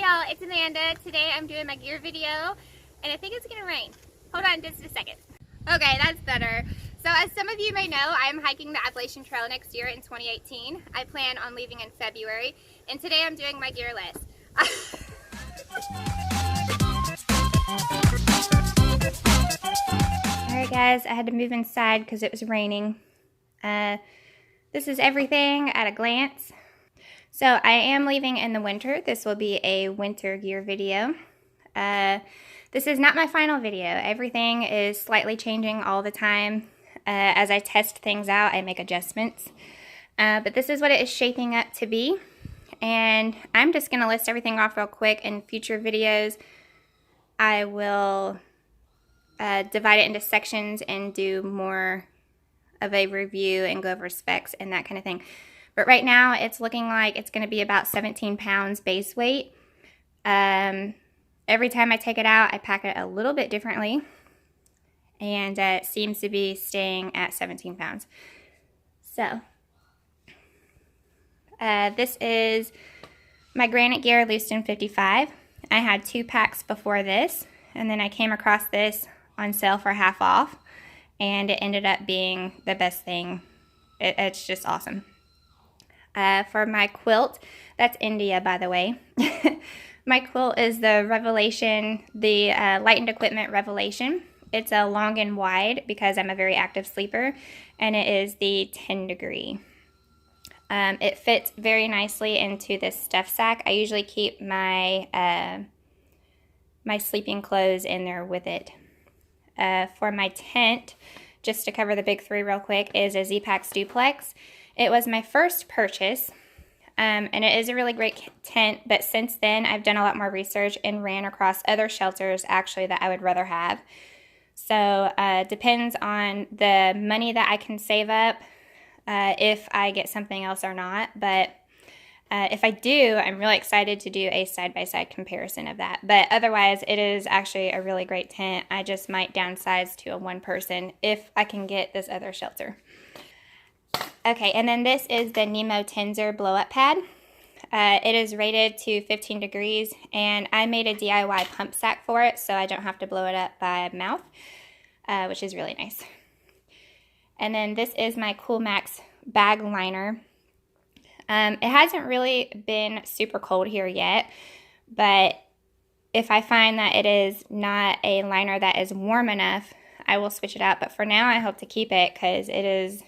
Hey y'all, it's Amanda. Today I'm doing my gear video and I think it's gonna rain. Hold on just a second. Okay, that's better. So as some of you may know, I'm hiking the Appalachian Trail next year in 2018. I plan on leaving in February and today I'm doing my gear list. Alright guys, I had to move inside because it was raining. This is everything at a glance. So I am leaving in the winter. This will be a winter gear video. This is not my final video. Everything is slightly changing all the time. As I test things out, I make adjustments. But this is what it is shaping up to be. And I'm just going to list everything off real quick. In future videos, I will divide it into sections and do more of a review and go over specs and that kind of thing. But right now, it's looking like it's going to be about 17 pounds base weight. Every time I take it out, I pack it a little bit differently. And it seems to be staying at 17 pounds. So, this is my Granite Gear loosed in 55. I had 2 packs before this. And then I came across this on sale for half off. And it ended up being the best thing. It's just awesome. For my quilt, that's India, by the way. My quilt is the Revelation, the Lightened Equipment Revelation. It's a long and wide because I'm a very active sleeper, and it is the 10 degree. It fits very nicely into this stuff sack. I usually keep my my sleeping clothes in there with it. For my tent, just to cover the big three real quick, is a Z-Packs Duplex. It was my first purchase, and it is a really great tent, but since then I've done a lot more research and ran across other shelters actually that I would rather have. So depends on the money that I can save up if I get something else or not, but if I do, I'm really excited to do a side-by-side comparison of that. But otherwise, it is actually a really great tent. I just might downsize to a one person if I can get this other shelter. Okay, and then this is the Nemo Tensor blow-up pad. It is rated to 15 degrees, and I made a DIY pump sack for it, so I don't have to blow it up by mouth, which is really nice. And then this is my Cool Max bag liner. It hasn't really been super cold here yet, but if I find that it is not a liner that is warm enough, I will switch it out. But for now, I hope to keep it because it is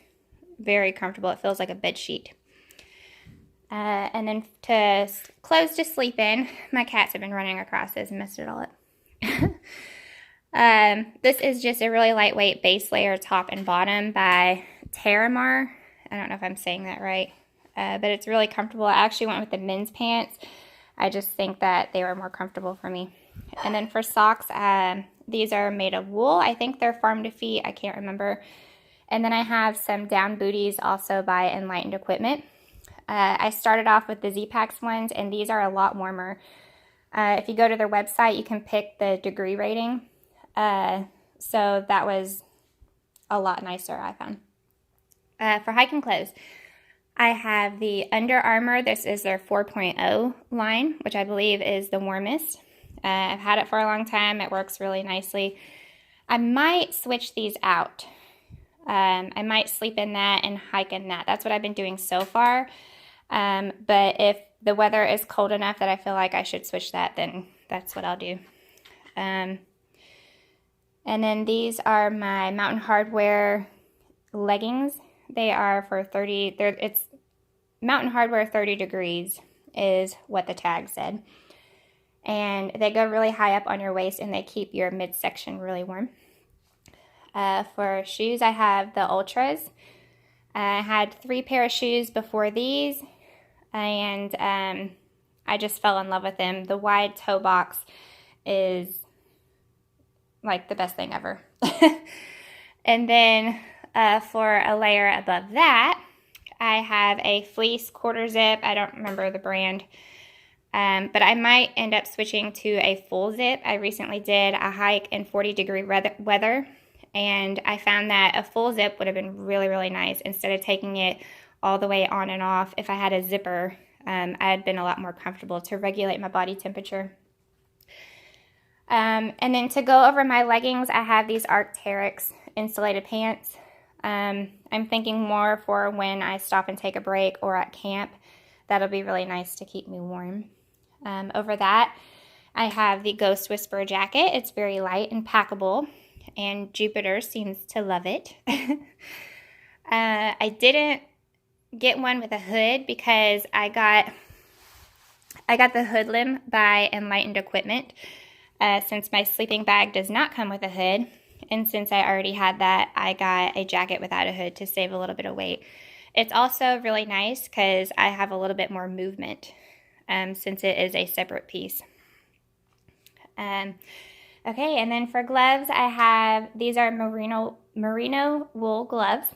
very comfortable. It feels like a bed sheet. And then clothes to sleep in. My cats have been running across this and messed it all up. This is just a really lightweight base layer top and bottom by Terramar. I don't know if I'm saying that right. But it's really comfortable. I actually went with the men's pants. I just think that they were more comfortable for me. And then for socks, these are made of wool. I think they're farm to feet. I can't remember. And then I have some down booties also by Enlightened Equipment. I started off with the Z-Packs ones, and these are a lot warmer. If you go to their website, you can pick the degree rating. So that was a lot nicer, I found. For hiking clothes, I have the Under Armour. This is their 4.0 line, which I believe is the warmest. I've had it for a long time. It works really nicely. I might switch these out. I might sleep in that and hike in that. That's what I've been doing so far. But if the weather is cold enough that I feel like I should switch that, then that's what I'll do. And then these are my Mountain Hardwear leggings. They are for 30, it's Mountain Hardwear 30 degrees is what the tag said. And they go really high up on your waist and they keep your midsection really warm. For shoes, I have the Ultras. I had 3 pair of shoes before these, and I just fell in love with them. The wide toe box is like the best thing ever. And then for a layer above that, I have a fleece quarter zip. I don't remember the brand, but I might end up switching to a full zip. I recently did a hike in 40-degree weather, and I found that a full zip would have been really, really nice instead of taking it all the way on and off. If I had a zipper, I had been a lot more comfortable to regulate my body temperature. And then to go over my leggings, I have these Arc'teryx insulated pants. I'm thinking more for when I stop and take a break or at camp. That'll be really nice to keep me warm. Over that, I have the Ghost Whisperer jacket. It's very light and packable, and Jupiter seems to love it. I didn't get one with a hood because I got the hood limb by Enlightened Equipment. Since my sleeping bag does not come with a hood, and since I already had that, I got a jacket without a hood to save a little bit of weight. It's also really nice because I have a little bit more movement since it is a separate piece. Okay, and then for gloves, I have, these are merino wool gloves.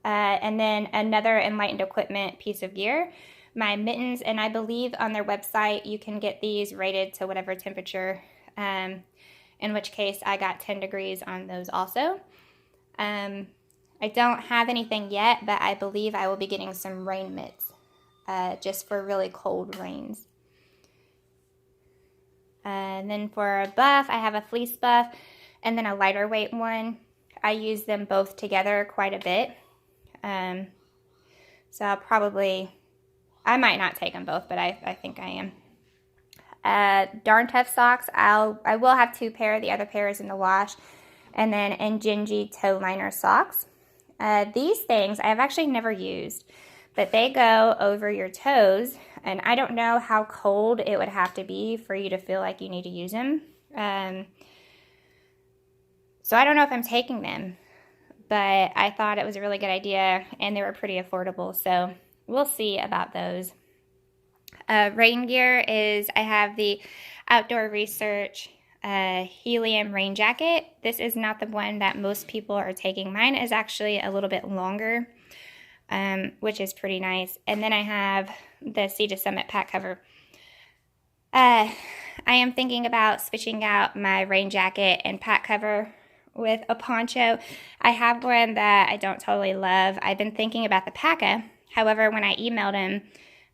And then another Enlightened Equipment piece of gear, my mittens, and I believe on their website you can get these rated to whatever temperature, in which case I got 10 degrees on those also. I don't have anything yet, but I believe I will be getting some rain mitts just for really cold rains. And then for a buff, I have a fleece buff and then a lighter weight one. I use them both together quite a bit. So I might not take them both, but I think I am. Darn Tough socks, I will have 2 pair. The other pair is in the wash. And then Injinji toe liner socks. These things I have actually never used, but they go over your toes, and I don't know how cold it would have to be for you to feel like you need to use them. So I don't know if I'm taking them, but I thought it was a really good idea, and they were pretty affordable, so we'll see about those. Rain gear is, I have the Outdoor Research Helium rain jacket. This is not the one that most people are taking. Mine is actually a little bit longer, which is pretty nice. And then I have the Sea to Summit pack cover. I am thinking about switching out my rain jacket and pack cover with a poncho. I have one that I don't totally love. I've been thinking about the Paca. However, when I emailed them,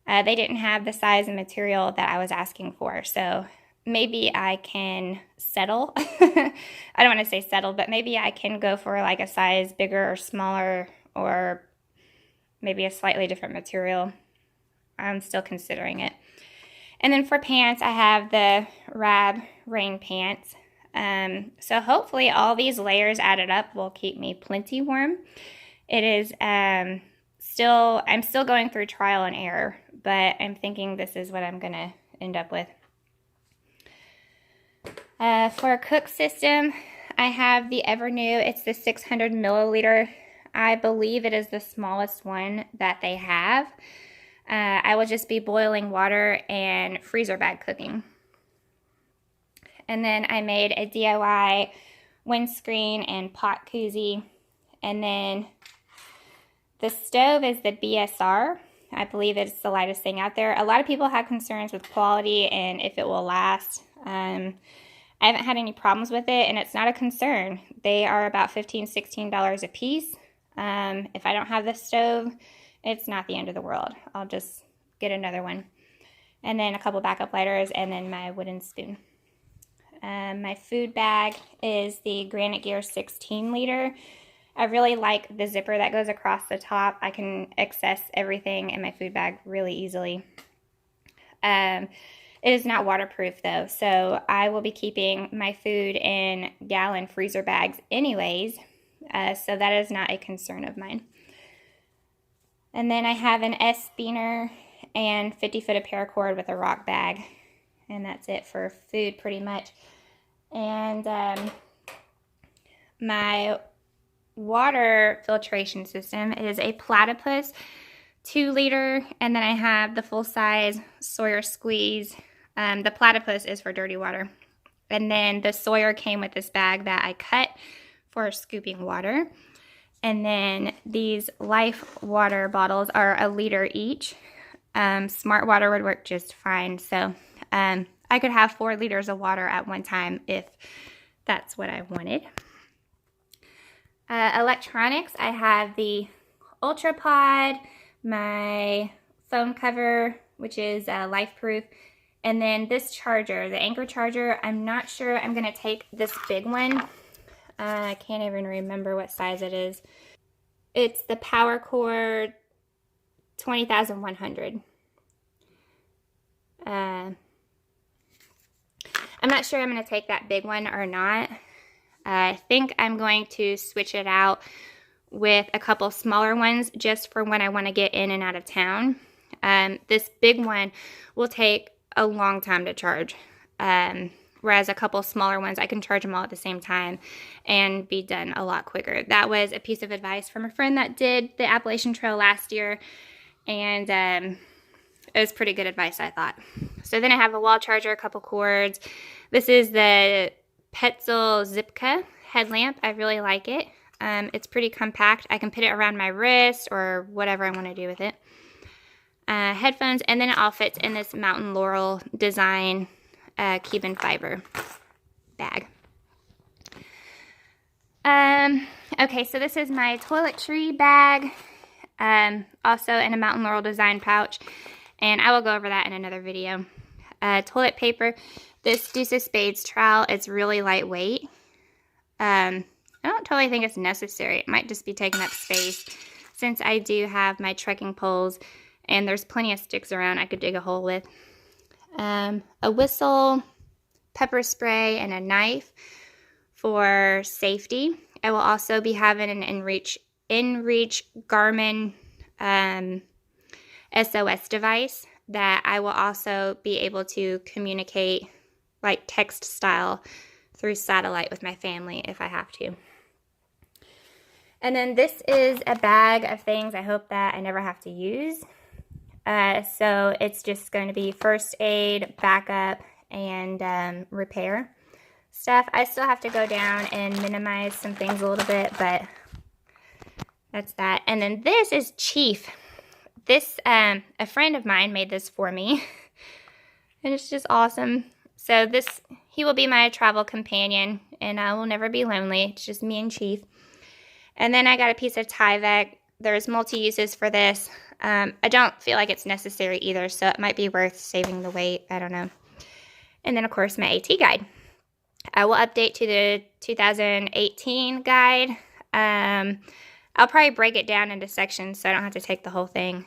they didn't have the size and material that I was asking for. So maybe I can settle. I don't want to say settle, but maybe I can go for like a size bigger or smaller, or maybe a slightly different material. I'm still considering it. And then for pants, I have the Rab rain pants. So hopefully all these layers added up will keep me plenty warm. It is I'm still going through trial and error, but I'm thinking this is what I'm going to end up with. For a cook system, I have the Evernew. It's the 600 milliliter. I believe it is the smallest one that they have. I will just be boiling water and freezer bag cooking. And then I made a DIY windscreen and pot koozie. And then the stove is the BSR. I believe it's the lightest thing out there. A lot of people have concerns with quality and if it will last. I haven't had any problems with it, and it's not a concern. They are about $15, $16 a piece. If I don't have this stove, it's not the end of the world. I'll just get another one. And then a couple backup lighters, and then my wooden spoon. My food bag is the Granite Gear 16 liter. I really like the zipper that goes across the top. I can access everything in my food bag really easily. It is not waterproof though, so I will be keeping my food in gallon freezer bags anyways, so that is not a concern of mine. And then I have an S-spinner and 50-foot of paracord with a rock bag, and that's it for food pretty much. And my water filtration system is a Platypus 2 liter, and then I have the full-size Sawyer Squeeze. The Platypus is for dirty water. And then the Sawyer came with this bag that I cut for scooping water. And then these Life water bottles are a liter each. Smart Water would work just fine. So I could have 4 liters of water at one time if that's what I wanted. Electronics, I have the UltraPod, my phone cover which is life proof. And then this charger, the Anchor charger, I'm not sure I'm going to take this big one. I can't even remember what size it is. It's the Power Cord 20,100. I'm not sure I'm going to take that big one or not. I think I'm going to switch it out with a couple smaller ones just for when I want to get in and out of town. This big one will take a long time to charge, whereas a couple smaller ones, I can charge them all at the same time and be done a lot quicker. That was a piece of advice from a friend that did the Appalachian Trail last year, and it was pretty good advice, I thought. So then I have a wall charger, a couple cords. This is the Petzl Zipka headlamp. I really like it. It's pretty compact. I can put it around my wrist or whatever I want to do with it. Headphones, and then it all fits in this Mountain Laurel design Cuban fiber bag. Okay, so this is my toiletry bag, also in a Mountain Laurel design pouch, and I will go over that in another video. Toilet paper, this Deuce of Spades trowel, it's really lightweight. I don't totally think it's necessary. It might just be taking up space since I do have my trekking poles and there's plenty of sticks around I could dig a hole with. A whistle, pepper spray, and a knife for safety. I will also be having an InReach Garmin SOS device that I will also be able to communicate like text style through satellite with my family if I have to. And then this is a bag of things I hope that I never have to use. So it's just going to be first aid, backup, and repair stuff. I still have to go down and minimize some things a little bit, but that's that. And then this is Chief. This, a friend of mine made this for me, and it's just awesome. So this, he will be my travel companion, and I will never be lonely. It's just me and Chief. And then I got a piece of Tyvek. There's multi-uses for this. I don't feel like it's necessary either, so it might be worth saving the weight. I don't know. And then, of course, my AT guide. I will update to the 2018 guide. I'll probably break it down into sections so I don't have to take the whole thing.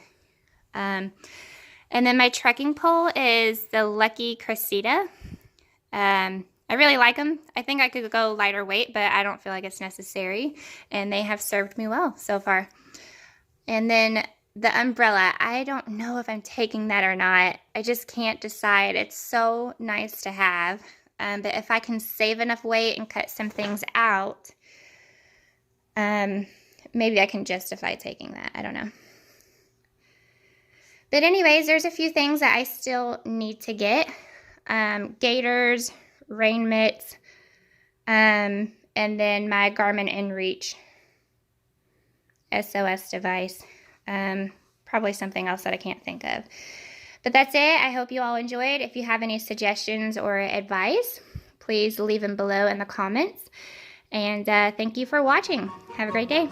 And then my trekking pole is the Lucky Cressida. I really like them. I think I could go lighter weight, but I don't feel like it's necessary. And they have served me well so far. And then the umbrella, I don't know if I'm taking that or not. I just can't decide. It's so nice to have. But if I can save enough weight and cut some things out, maybe I can justify taking that. I don't know. But anyways, there's a few things that I still need to get. Gaiters, rain mitts, and then my Garmin InReach SOS device. Probably something else that I can't think of. But that's it. I hope you all enjoyed. If you have any suggestions or advice, please leave them below in the comments. And thank you for watching. Have a great day.